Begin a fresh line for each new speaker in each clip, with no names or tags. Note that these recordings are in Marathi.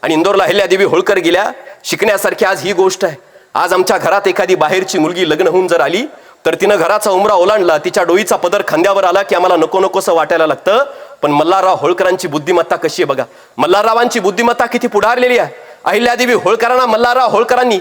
आणि इंदोरला अहिल्यादेवी होळकर गेल्या शिकण्यासारखी आज ही गोष्ट आहे. आज आमच्या घरात एखादी बाहेरची मुलगी लग्न होऊन जर आली तर तिनं घराचा उमरा ओलांडला, तिच्या डोईचा पदर खांद्यावर आला की आम्हाला नको नकोसं वाटायला लागतं. पण मल्हारराव होळकरांची बुद्धिमत्ता कशी आहे बघा. मल्हाररावांची बुद्धिमत्ता किती पुढारलेली आहे. अहिल्यादेवी होळकरांना मल्हारराव होळकरांनी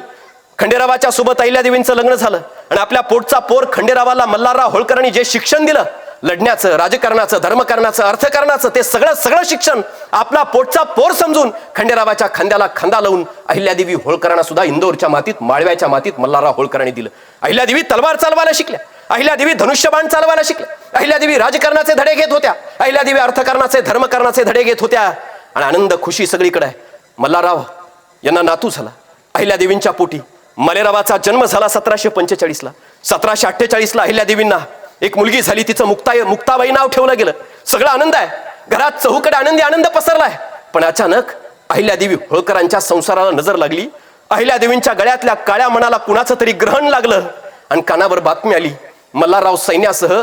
खंडेरावाच्या सोबत अहिल्यादेवींचं लग्न झालं आणि आपल्या पोटचा पोर खंडेरावाला मल्हारराव होळकरांनी जे शिक्षण दिलं, लढण्याचं, राजकारणाचं, धर्मकारणाचं, अर्थकारणाचं, ते सगळं शिक्षण आपला पोटचा पोर समजून खंडेरावाच्या खांद्याला खांदा लावून अहिल्यादेवी होळकरांना सुद्धा इंदोरच्या मातीत, माळव्याच्या मातीत मल्हारराव होळकरांनी दिलं. अहिल्यादेवी तलवार चालवायला शिकल्या, अहिल्यादेवी धनुष्यबाण चालवायला शिकल्या, अहिल्यादेवी राजकारणाचे धडे घेत होत्या, अहिल्यादेवी अर्थकारणाचे, धर्मकारणाचे धडे घेत होत्या. आणि आनंद खुशी सगळीकडे आहे. मल्हारराव यांना नातू झाला. अहिल्यादेवींच्या पोटी मलेरावाचा जन्म झाला 1745ला. 1748ला अहिल्यादेवींना एक मुलगी झाली, तिचं मुक्ताबाई नाव ठेवलं गेलं. सगळं आनंद आहे, घरात चहूकडे आनंदी आनंद पसरलाय. पण अचानक अहिल्यादेवी होळकरांच्या संसाराला नजर लागली. अहिल्यादेवींच्या गळ्यातल्या काळ्या मनाला कुणाचं तरी ग्रहण लागलं आणि कानावर बातमी आली, मल्हारराव सैन्यासह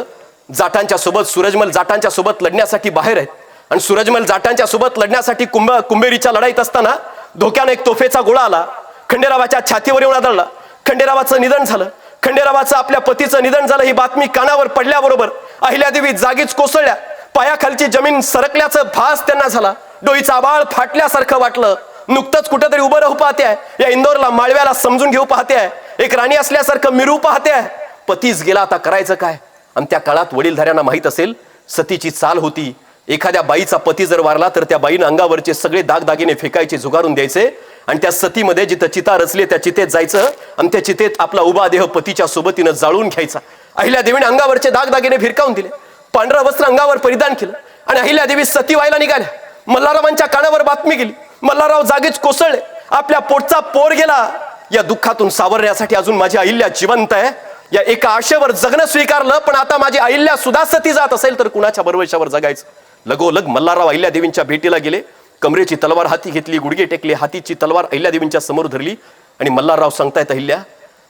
जाटांच्या सोबत, सूरजमल जाटांच्या सोबत लढण्यासाठी बाहेर आहेत. आणि सूरजमल जाटांच्या सोबत लढण्यासाठी कुंभेरीच्या लढाईत असताना धोक्याने एक तोफेचा गोळा आला, खंडेरावाच्या छातीवर येऊन आदळला. खंडेरावाचं निधन झालं. खंडेरावाचं आपल्या पतीचं निधन झालं ही बातमी कानावर पडल्याबरोबर अहिल्यादेवी जागीच कोसळल्या. पायाखालची जमीन सरकल्याचं भास त्यांना झाला. डोईचा आबाळ फाटल्यासारखं वाटलं. नुकतंच कुठेतरी उभं राहू पाहते आहे, या इंदोरला, माळव्याला समजून घेऊ पाहते आहे, एक राणी असल्यासारखं मिरू पाहते आहे. पतीच गेला, आता करायचं काय. आणि त्या काळात वडीलधाऱ्यांना माहित असेल सतीची चाल होती. एखाद्या बाईचा पती जर वारला तर त्या बाईनं अंगावरचे सगळे दागदागिने फेकायचे, जुगारून द्यायचे आणि त्या सतीमध्ये जिथं चिता रचली त्या चितेत जायचं आणि त्या चितेत आपला उभा देह पतीच्या सोबतीनं जाळून घ्यायचा. अहिल्यादेवीने अंगावरचे दागदागिने भिरकावून दिले, पांढरं वस्त्र अंगावर परिधान केलं आणि अहिल्यादेवी सती व्हायला निघाल्या. मल्हाररावांच्या कानावर बातमी गेली, मल्हारराव जागीच कोसळले, आपल्या पोटचा पोर गेला. या दुःखातून सावरण्यासाठी अजून माझी अहिल्या जिवंत आहे, या एका आशेवर जगणं स्वीकारलं. पण आता माझी अहिल्या सुद्धा सती जात असेल तर कुणाच्या भरवशावर जगायचं. लगोलग मल्हारराव अहिल्यादेवींच्या भेटीला गेले. कमरेची तलवार हाती घेतली, गुडघे टेकले, हातीची तलवार अहिल्यादेवींच्या समोर धरली आणि मल्हारराव सांगतायत, अहिल्या,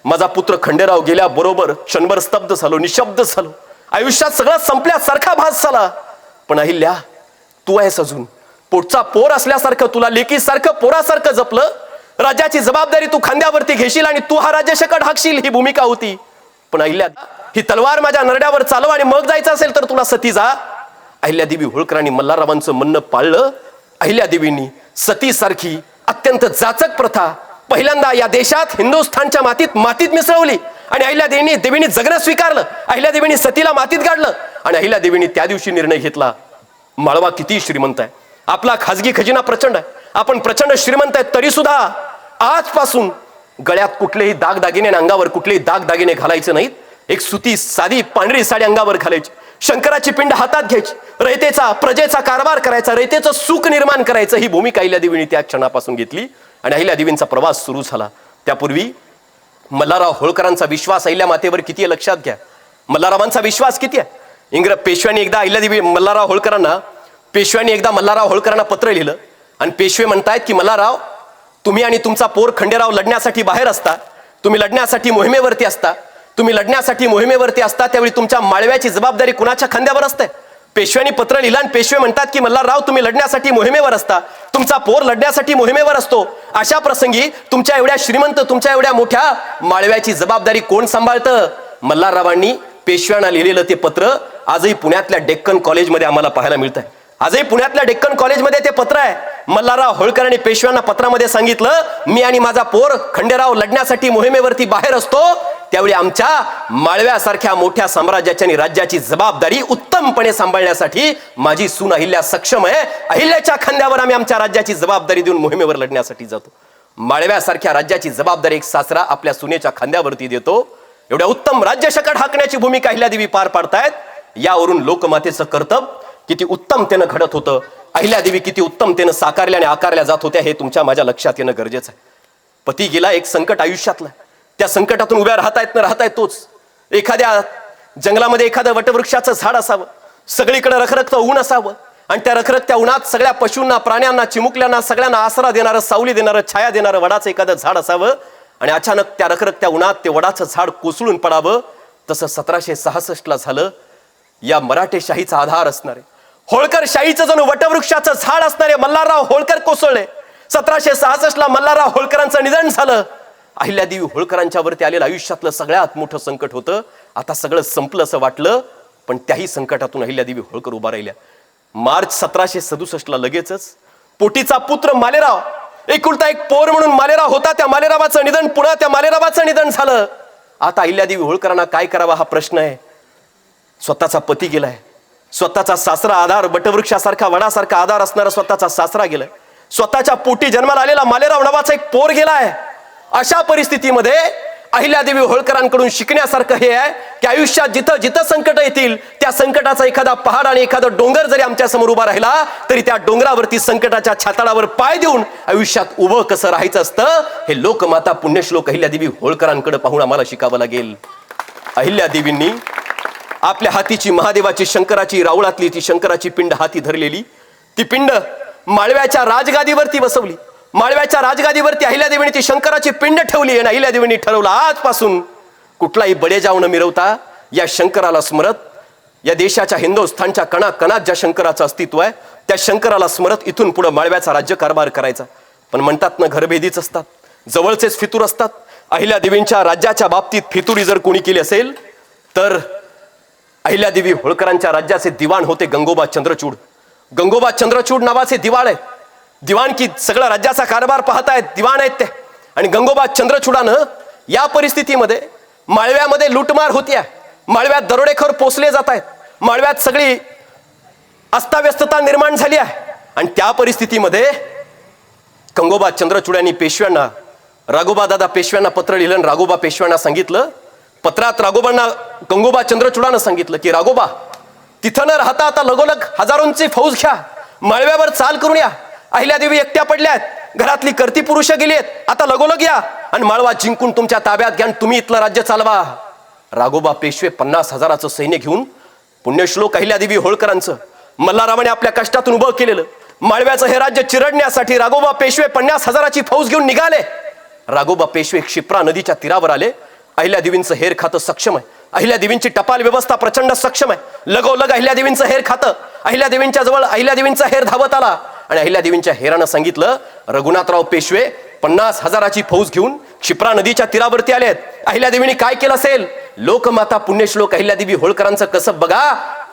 माझा पुत्र खंडेराव गेल्याबरोबर क्षणभर स्तब्ध झालो, निशब्द झालो. आयुष्यात सगळं संपल्यासारखा भास झाला. पण अहिल्या, तू आहेस अजून. पोटचा पोर असल्यासारखं तुला लेकीसारखं, पोरासारखं जपलं. राज्याची जबाबदारी तू खांद्यावरती घेशील आणि तू हा राज्यशकट हाकशील, ही भूमिका होती. पण अहिल्या, ही तलवार माझ्या नरड्यावर चालव आणि मग जायचं असेल तर तुला सती जा. अहिल्यादेवी होळकरांनी मल्हाररावांचं म्हणणं पाळलं. अहिल्यादेवींनी सतीसारखी अत्यंत जाचक प्रथा पहिल्यांदा या देशात, हिंदुस्थानच्या मातीत मिसळवली आणि अहिल्यादेवींनी जगणं स्वीकारलं. अहिल्यादेवींनी सतीला मातीत गाडलं आणि अहिल्यादेवींनी त्या दिवशी निर्णय घेतला, माळवा किती श्रीमंत आहे, आपला खाजगी खजिना प्रचंड आहे, आपण प्रचंड श्रीमंत आहे, तरी सुद्धा आजपासून गळ्यात कुठलेही दागदागिने आणि अंगावर कुठलेही दागदागिने घालायचे नाहीत. एक सुती साधी पांढरी साडी अंगावर घालायची, शंकराची पिंड हातात घ्यायची, रयतेचा, प्रजेचा कारभार करायचा, रयतेचं सुख निर्माण करायचं, ही भूमिका अहिल्यादेवींनी त्या क्षणापासून घेतली आणि अहिल्यादेवींचा प्रवास सुरू झाला. त्यापूर्वी मल्हारराव होळकरांचा विश्वास अहिल्या मातेवर किती आहे लक्षात घ्या. मल्हाररावांचा विश्वास किती आहे. पेशव्यांनी एकदा मल्हारराव होळकरांना पत्र लिहिलं आणि पेशवे म्हणतायत की मल्हारराव, तुम्ही आणि तुमचा पोर खंडेराव लढण्यासाठी बाहेर असता, तुम्ही लढण्यासाठी मोहिमेवरती असता त्यावेळी तुमच्या माळव्याची जबाबदारी कुणाच्या खांद्यावर असते. पेशव्यांनी पत्र लिहिलं आणि पेशवे म्हणतात की मल्हारराव, तुम्ही लढण्यासाठी मोहिमेवर असता, तुमचा पोर लढण्यासाठी मोहिमेवर असतो. अशा प्रसंगी तुमच्या एवढ्या श्रीमंत, तुमच्या एवढ्या मोठ्या माळव्याची जबाबदारी कोण सांभाळतं. मल्हाररावांनी पेशव्यांना लिहिलेलं ते पत्र आजही पुण्यातल्या डेक्कन कॉलेजमध्ये आम्हाला पाहायला मिळत आहे. आजही पुण्यातल्या डेक्कन कॉलेजमध्ये ते पत्र आहे. मल्हारराव होळकरांनी पेशव्यांना पत्रामध्ये सांगितलं, मी आणि माझा पोर खंडेराव लढण्यासाठी मोहिमेवरती बाहेर असतो, त्यावेळी आमच्या माळव्यासारख्या मोठ्या साम्राज्याची आणि राज्याची जबाबदारी उत्तमपणे सांभाळण्यासाठी माझी सून अहिल्या सक्षम आहे. अहिल्याच्या खांद्यावर आम्ही आमच्या राज्याची जबाबदारी देऊन मोहिमेवर लढण्यासाठी जातो. माळव्यासारख्या राज्याची जबाबदारी एक सासरा आपल्या सुनेच्या खांद्यावरती देतो. एवढ्या उत्तम राज्यशकट हाकण्याची भूमिका अहिल्यादेवी पार पाडतायत. यावरून लोकमातेचं कर्तव्य किती उत्तमतेनं घडत होतं, अहिल्यादेवी किती उत्तमतेनं साकारल्या आणि आकारल्या जात होत्या, हे तुमच्या माझ्या लक्षात येणं गरजेचं आहे. पती गेला, एक संकट आयुष्यातलं, त्या संकटातून उभ्या राहता येत तोच. एखाद्या जंगलामध्ये एखादं वटवृक्षाचं झाड असावं, सगळीकडे रखरखतं ऊन असावं आणि त्या रखरखत्या उन्हात सगळ्या पशूंना, प्राण्यांना, चिमुकल्यांना सगळ्यांना आसरा देणारं, सावली देणारं, छाया देणारं वडाचं एखादं झाड असावं आणि अचानक त्या रखरखत्या उन्हात ते वडाचं झाड कोसळून पडावं. तसं 1766ला झालं. या मराठेशाहीचा आधार असणारे, होळकर शाहीचं जणू वटवृक्षाचं झाड असणारे मल्हारराव होळकर कोसळले. 1766 मल्हारराव होळकरांचं निधन झालं. अहिल्यादेवी होळकरांच्या वरती आलेलं आयुष्यातलं सगळ्यात मोठं संकट होतं. आता सगळं संपलं असं वाटलं, पण त्याही संकटातून अहिल्यादेवी होळकर उभा राहिल्या. मार्च 1767 लगेचच पोटीचा पुत्र मालेराव, एकुलता एक पोर म्हणून मालेराव होता, त्या मालेरावाचं निधन, पुन्हा त्या मालेरावाचं निधन झालं. आता अहिल्यादेवी होळकरांना काय करावा हा प्रश्न आहे. स्वतःचा पती गेलाय, स्वतःचा सासरा आधार, बटवृक्षासारखा वडासारखा आधार असणारा स्वतःचा सासरा गेलाय, स्वतःच्या पोटी जन्माला आलेला मालेराव नावाचा एक पोर गेलाय. अशा परिस्थितीमध्ये अहिल्यादेवी होळकरांकडून शिकण्यासारखं हे आहे की आयुष्यात जिथं जिथं संकट येतील त्या संकटाचा एखादा पहाड आणि एखादा डोंगर जरी आमच्या समोर उभा राहिला तरी त्या डोंगरावरती संकटाच्या छाताडावर पाय देऊन आयुष्यात उभं कसं राहायचं असतं हे लोकमाता पुण्यश्लोक अहिल्यादेवी होळकरांकडे पाहून आम्हाला शिकावं लागेल. अहिल्यादेवींनी आपल्या हातीची महादेवाची शंकराची राऊळातली ती शंकराची पिंड हाती धरलेली ती पिंड माळव्याच्या राजगादीवरती बसवली. माळव्याच्या राजगादीवरती अहिल्यादेवीने ती शंकराची पिंड ठेवली आणि अहिल्यादेवीने ठरवलं आजपासून कुठलाही बडेजाव न मिरवता या शंकराला स्मरत, या देशाच्या हिंदुस्थानच्या कणाकणात ज्या शंकराचं अस्तित्व आहे त्या शंकराला स्मरत इथून पुढे माळव्याचा राज्यकारभार करायचा. पण म्हणतात ना घरभेदीच असतात, जवळचेच फितूर असतात. अहिल्यादेवींच्या राज्याच्या बाबतीत फितुरी जर कोणी केली असेल तर अहिल्यादेवी होळकरांच्या राज्याचे दिवाण होते गंगोबा चंद्रचूड. गंगोबा चंद्रचूड नावाचे दिवाण आहेत. दिवाण की सगळा राज्याचा कारभार पाहतायत, दिवाण आहेत ते. आणि गंगोबा चंद्रचूडानं या परिस्थितीमध्ये माळव्यामध्ये लूटमार होतीये, माळव्यात दरोडेखोर पोचले जात आहेत, माळव्यात सगळी अस्ताव्यस्तता निर्माण झाली आहे. आणि त्या परिस्थितीमध्ये गंगोबा चंद्रचूडांनी पेशव्यांना, राघोबा दादा पेशव्यांना पत्र लिहिलं आणि राघोबा पेशव्यांना सांगितलं, पत्रात राघोबांना गंगोबा चंद्रचूडानं सांगितलं की राघोबा तिथं न राहता आता लगोलग हजारोंची फौज घ्या, माळव्यावर चाल करून या. अहिल्यादेवी एकट्या पडल्यात, घरातली कर्ती पुरुष गेलीत, आता लगोलग या आणि माळवा जिंकून तुमच्या ताब्यात घ्या, तुम्ही इथलं राज्य चालवा. राघोबा पेशवे 50,000चं सैन्य घेऊन पुण्यश्लोक अहिल्यादेवी होळकरांचं मल्हाररावाने आपल्या कष्टातून उभं केलेलं माळव्याचं हे राज्य चिरडण्यासाठी राघोबा पेशवे 50,000ची फौज घेऊन निघाले. राघोबा पेशवे क्षिप्रा नदीच्या तीरावर आले. अहिल्यादेवींचं हेर खातं सक्षम आहे, अहिल्यादेवींची टपाल व्यवस्था प्रचंड सक्षम आहे. लगोलग अहिल्यादेवींचं हेर खातं, अहिल्यादेवींच्या जवळ अहिल्यादेवींचा हेर धावत आला आणि अहिल्यादेवींच्या हेरानं सांगितलं रघुनाथराव पेशवे 50,000ची फौज घेऊन क्षिप्रा नदीच्या तीरावरती आलेत. अहिल्यादेवींनी काय केलं असेल? लोकमाता पुण्यश्लोक अहिल्यादेवी होळकरांचं कसं बघा.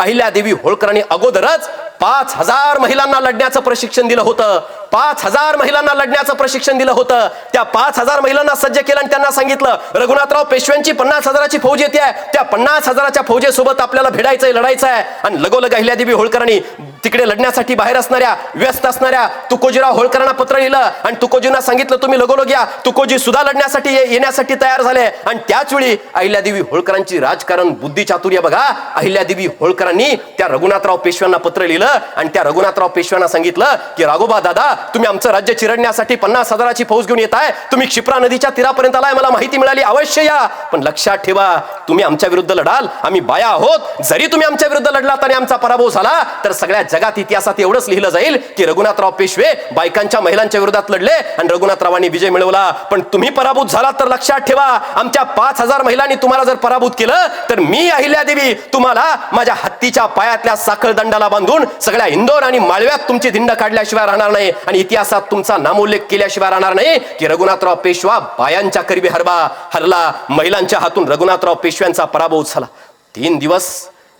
अहिल्यादेवी होळकरांनी अगोदरच 5,000 महिलांना लढण्याचं प्रशिक्षण दिलं होतं. 5,000 महिलांना लढण्याचं प्रशिक्षण दिलं होतं. त्या 5,000 महिलांना सज्ज केलं आणि त्यांना सांगितलं रघुनाथराव पेशव्यांची 50,000ची फौज येते आहे, त्या 50,000च्या फौजेसोबत आपल्याला भिडायचंय, लढायचं आहे. आणि लगोलग अहिल्यादेवी होळकरांनी तिकडे लढण्यासाठी बाहेर असणाऱ्या व्यस्त असणाऱ्या तुकोजीराव होळकरांना पत्र लिहिलं आणि तुकोजींना सांगितलं तुम्ही लगोलग या. तुकोजी सुद्धा लढण्यासाठी येण्यासाठी तयार झाले. आणि त्याच वेळी अहिल्यादेवी होळकरांची राजकारण बुद्धी चातुर्य बघा. अहिल्यादेवी होळकरांनी त्या रघुनाथराव पेशव्यांना पत्र लिहिलं आणि त्या रघुनाथराव पेशव्यांना सांगितलं की राघोबा दादा तुम्ही आमचं राज्य चिरडण्यासाठी 50,000ची फौज घेऊन येत आहे, तुम्ही क्षिप्रा नदीच्या तीरापर्यंत आलाय, मला माहिती मिळाली, अवश्य या. पण लक्षात ठेवा तुम्ही आमच्या विरुद्ध लढाल, आम्ही बाया आहोत. जरी तुम्ही आमच्या विरुद्ध लढलात आणि आमचा पराभव झाला तर सगळ्या जगात इतिहासात एवढंच लिहिलं जाईल की रघुनाथराव पेशवे बायकांच्या महिलांच्या विरोधात लढले आणि रघुनाथरावांनी विजय मिळवला. पण तुम्ही पराभूत झालात तर लक्षात ठेवा आमच्या 5,000 महिलांनी तुम्हाला जर पराभूत केलं तर मी अहिल्यादेवी तुम्हाला माझ्या हत्तीच्या पायातल्या साखळदंडाला बांधून सगळ्या इंदोर आणि माळव्यात तुमची धिंड काढल्याशिवाय राहणार नाही आणि इतिहासात तुमचा नामोल्लेख केल्याशिवाय राहणार नाही की रघुनाथराव पेशवा बायांच्या करबी हरला, महिलांच्या हातून रघुनाथराव पेशव्यांचा पराभव झाला. 3 दिवस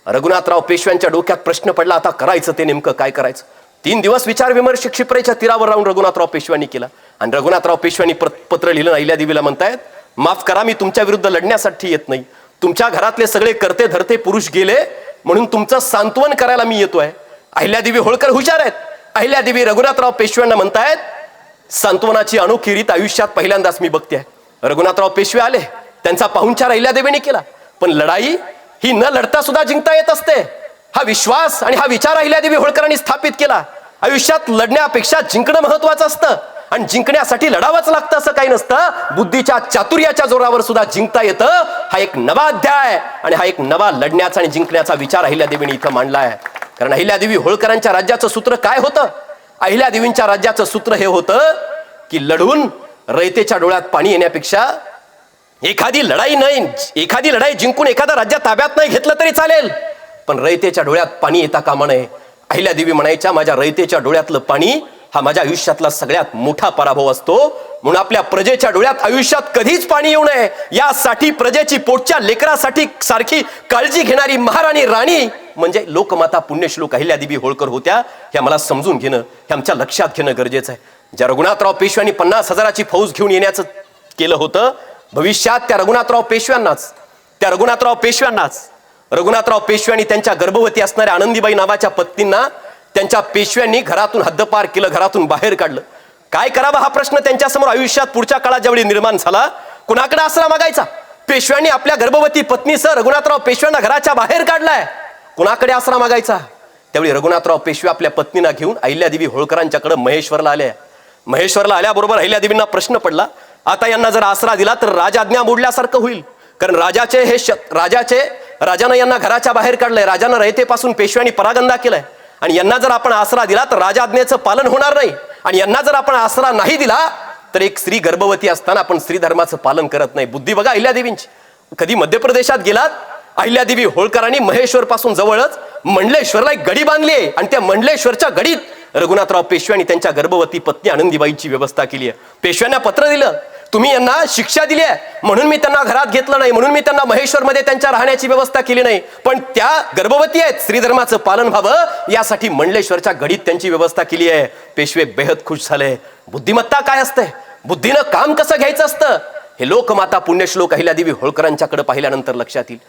रघुनाथराव पेशव्यांच्या डोक्यात प्रश्न पडला, आता करायचं ते नेमकं काय करायचं. 3 दिवस विचार विमर्श क्षिप्रेच्या तीरावर राहून रघुनाथराव पेशव्यांनी केला आणि रघुनाथराव पेशव्यांनी पत्र लिहिलं. अहिल्यादेवीला म्हणतायत माफ करा मी तुमच्या विरुद्ध लढण्यासाठी येत नाही, तुमच्या घरातले सगळे करते धरते पुरुष गेले म्हणून तुमचं सांत्वन करायला मी येतोय. अहिल्यादेवी होळकर हुशार आहेत. अहिल्यादेवी रघुनाथराव पेशव्यांना म्हणतायत सांत्वनाची अनोखी रीत आयुष्यात पहिल्यांदाच मी बघते. रघुनाथराव पेशवे आले, त्यांचा पाहुणचार अहिल्यादेवीने केला. पण लढाई ही न लढता सुद्धा जिंकता येत असते, हा विश्वास आणि हा विचार अहिल्यादेवी होळकरांनी स्थापित केला. आयुष्यात लढण्यापेक्षा जिंकणं महत्वाचं असतं आणि जिंकण्यासाठी लढावंच लागतं असं काही नसतं. बुद्धीच्या चातुर्याच्या जोरावर सुद्धा जिंकता येतं. हा एक नवा अध्याय आणि हा एक नवा लढण्याचा आणि जिंकण्याचा विचार अहिल्यादेवीने इथं मांडला आहे. कारण अहिल्यादेवी होळकरांच्या राज्याचं सूत्र काय होतं? अहिल्यादेवींच्या राज्याचं सूत्र हे होतं की लढून रयतेच्या डोळ्यात पाणी येण्यापेक्षा एखादी लढाई जिंकून एखादा राज्य ताब्यात नाही घेतलं तरी चालेल, पण रयतेच्या डोळ्यात पाणी येता कामा नये. अहिल्यादेवी म्हणायच्या माझ्या रयतेच्या डोळ्यातलं पाणी हा माझ्या आयुष्यातला सगळ्यात मोठा पराभव असतो. म्हणून आपल्या प्रजेच्या डोळ्यात आयुष्यात कधीच पाणी येऊ नये यासाठी प्रजेची पोटच्या लेकरासाठी सारखी काळजी घेणारी महाराणी राणी म्हणजे लोकमाता पुण्यश्लोक अहिल्यादेवी होळकर होत्या. हे मला समजून घेणं, हे आमच्या लक्षात घेणं गरजेचं आहे. ज्या रघुनाथराव पेशव्यांनी 50,000ची फौज घेऊन येण्याचं केलं होतं, भविष्यात त्या रघुनाथराव पेशव्यांनी त्यांच्या गर्भवती असणाऱ्या आनंदीबाई नावाच्या पत्नींना त्यांच्या पेशव्यांनी घरातून हद्दपार केलं, घरातून बाहेर काढलं. काय करावा हा प्रश्न त्यांच्या समोर आयुष्यात पुढच्या काळात ज्यावेळी निर्माण झाला, कुणाकडे आसरा मागायचा? पेशव्यांनी आपल्या गर्भवती पत्नीसह रघुनाथराव पेशव्यांना घराच्या बाहेर काढलाय, कुणाकडे आसरा मागायचा? त्यावेळी रघुनाथराव पेशवे आपल्या पत्नीला घेऊन अहिल्यादेवी होळकरांच्याकडे महेश्वरला आल्या. महेश्वरला आल्याबरोबर अहिल्यादेवींना प्रश्न पडला, आता यांना जर आसरा दिला तर राजआज्ञा मोडल्यासारखं होईल. कारण राजानं यांना घराच्या बाहेर काढलंय, राजानं रयतेपासून पेशव्यांनी परागंदा केलाय. आणि यांना जर आपण आसरा दिला तर राजआज्ञेचं पालन होणार नाही. आणि यांना जर आपण आसरा नाही दिला तर एक स्त्री गर्भवती असताना आपण स्त्री धर्माचं पालन करत नाही. बुद्धी बघा अहिल्यादेवींची. कधी मध्य प्रदेशात गेलात, अहिल्यादेवी होळकरांनी महेश्वर पासून जवळच मंडलेश्वरला एक गडी बांधली आहे. आणि त्या मंडलेश्वरच्या गडीत रघुनाथराव पेशव्यांनी त्यांच्या गर्भवती पत्नी आनंदीबाईंची व्यवस्था केली आहे. पेशव्यांना पत्र दिलं, तुम्ही यांना शिक्षा दिली आहे म्हणून मी त्यांना घरात घेतलं नाही, म्हणून मी त्यांना महेश्वरमध्ये त्यांच्या राहण्याची व्यवस्था केली नाही, पण त्या गर्भवती आहेत, स्त्री धर्माचं पालन व्हावं यासाठी मंडलेश्वरच्या गडीत त्यांची व्यवस्था केली आहे. पेशवे बेहद खुश झाले. बुद्धिमत्ता काय असते, बुद्धीनं काम कसं घ्यायचं असतं, हे लोकमाता पुण्यश्लोक अहिल्यादेवी होळकरांच्याकडे पाहिल्यानंतर लक्षात येईल.